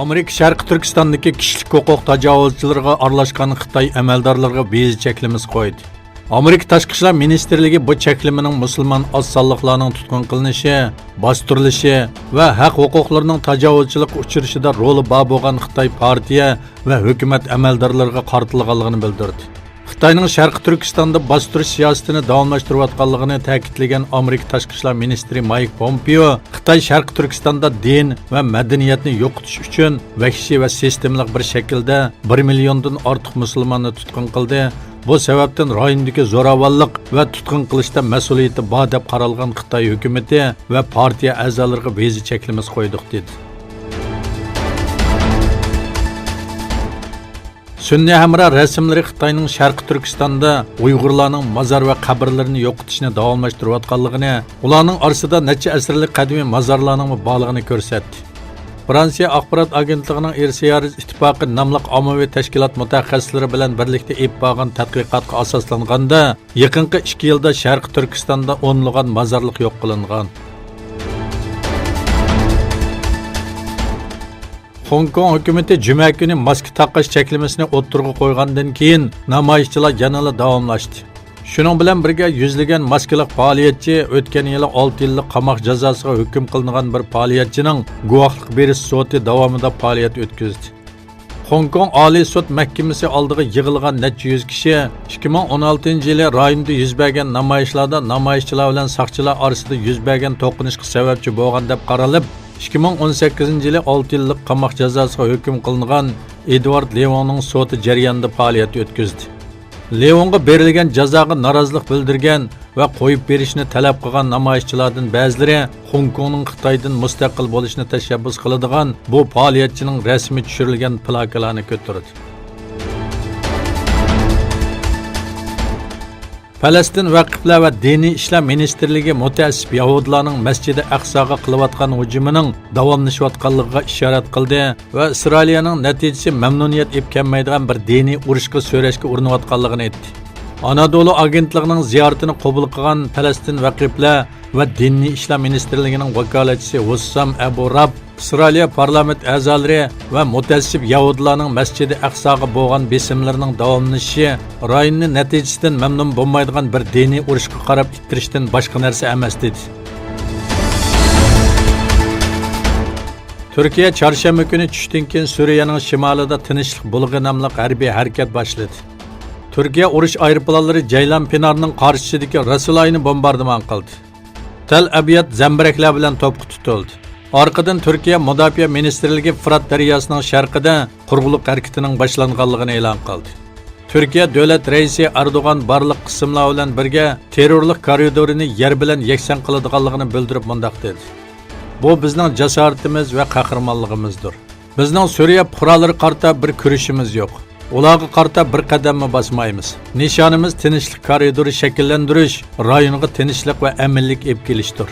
Amerika Sharqi Turkistondagi kishilik huquq tajovuzchilariga aralashgan Xitoy amaldorlariga viza cheklimiz qo'ydi. Amerika Tashqi ishlar ministrligi bu cheklimining musulmon oz sonliqlarning tutqun qilinishi, bostirilishi va haq huquqlarining tajovuzchilik uchrashida roli bor bo'lgan Xitoy partiya va hukumat amaldorlariga qartilganligini bildirdi. Xitoyning Sharqi Turkistonda bostirish siyosatini davomlashtirayotganligini ta'kidlagan Amerika Tashqi ishlar ministri Mike Pompeo, Xitoy Sharqi Turkistonda din va madaniyatni yo'qotish uchun vahshiy va sistemlik bir shaklda 1 milliondan ortiq musulmonni tutqun qildi. Bu sababdan rayondagi zo'ravonlik va tutqun qilishda mas'uliyati bor deb qaralgan Xitoy hukumati va partiya a'zolariga viza cheklimiz qo'ydik dedi. Sunniy hamra rasmlari Xitoyning Sharqi Turkistonda Uyg'urlarning mazar va qabrlarini yo'qotishni davomlashtirayotganligini, ularning orasida necha asrlik qadimiy mazarlarning borligini ko'rsatdi. Fransiya axborot agentligining Ersiyaris ittifoqi nomli ommaviy tashkilot mutaxassislari bilan birlikda olib borgan tadqiqotga asoslanganda, yaqinqi 2 yilda Sharqi Turkistonda o'nlagan mazarlik yo'q qilingan. Hong Kong hukumati juma kuni maska taqish cheklamasini o'ttirg'i qo'ygandan keyin namoyishchilar yanada davomlashdi. Shuning bilan birga yuzlagan maskalik faoliyatchi o'tgan yili 6 yillik qamoq jazosiga hukm qilingan bir faoliyatchining guvohlik berish sudi davomida faoliyat o'tkazdi. Hong Kong Oliy sud mahkamasi oldiga yig'ilgan necha yuz kishi 2016-yili rayonda yuz bergan namoyishlarda namoyishchilar bilan soqchilar orasida yuz bergan to'qinishga sababchi bo'lgan deb qaralib, 2018-yili 6 yillik qamoq jazosiga hukm qilingan Edward Leonning sudi jarayonida faoliyat o'tkazdi. Leonga berilgan jazoga norozilik bildirgan va qo'yib berishni talab qilgan namoyishchilardan ba'zilari Hong Kongning Xitoydan mustaqil bo'lishini tashabbus qiladigan bu faoliyatchining rasmiy tushirilgan plakalarni ko'tardi. Falastin vaqiflar va diniy ishlar ministrligi mutaassib Yahudilarning Masjidi Aqsoga qilayotgan hujumining davomlashayotganligiga ishorat qildi va Isroiliyaning natijasi mamnuniyat olib kelmaydigan bir diniy urushga so'rashga urinayotganligini aytdi. Anadolu agentligining ziyoratini qabul qilgan Falastin vaqiflar va diniy ishlar ministrligining vakolatchisi Hussam Abu Rab, Isroiliya parlament a'zolari va mutaassib Yahudilarning Masjidi Aqsoga bo'lgan besimlarining davomlashishi rayonni natijasidan mamnun bo'lmaydigan bir diniy urushga qarab ittirishdan boshqa narsa emas dedi. Turkiya chorshanba kuni tushdan keyin Suriyaning shimolida tinchlik bulg'i nomli harbiy harakat boshladi. Turkiya urush aeroplanlari Ceylan Pinarning qarshisidagi Rasulayni bombardimon qildi. Tel Abyad zambaraklar bilan to'pqa tutildi. Orqadan Turkiya Mudofaa ministrligi Fırat daryosining sharqida qurg'uliq harakatining boshlanganligini e'lon qildi. Turkiya davlat raisi Erdo'g'an barliq qismlar bilan birga terrorlik koridorini yer bilan yakson qiladiganligini bildirib mundaq dedi. Bu bizning jasoratimiz va qahramonligimizdir. Bizning Suriya fuqarolari qarta bir kurashimiz yo'q. Ularga qarta bir qadamni bosmaymiz. Nishonimiz tinchlik koridori shakllantirish, rayonga tinchlik va aminlik olib kelishdir.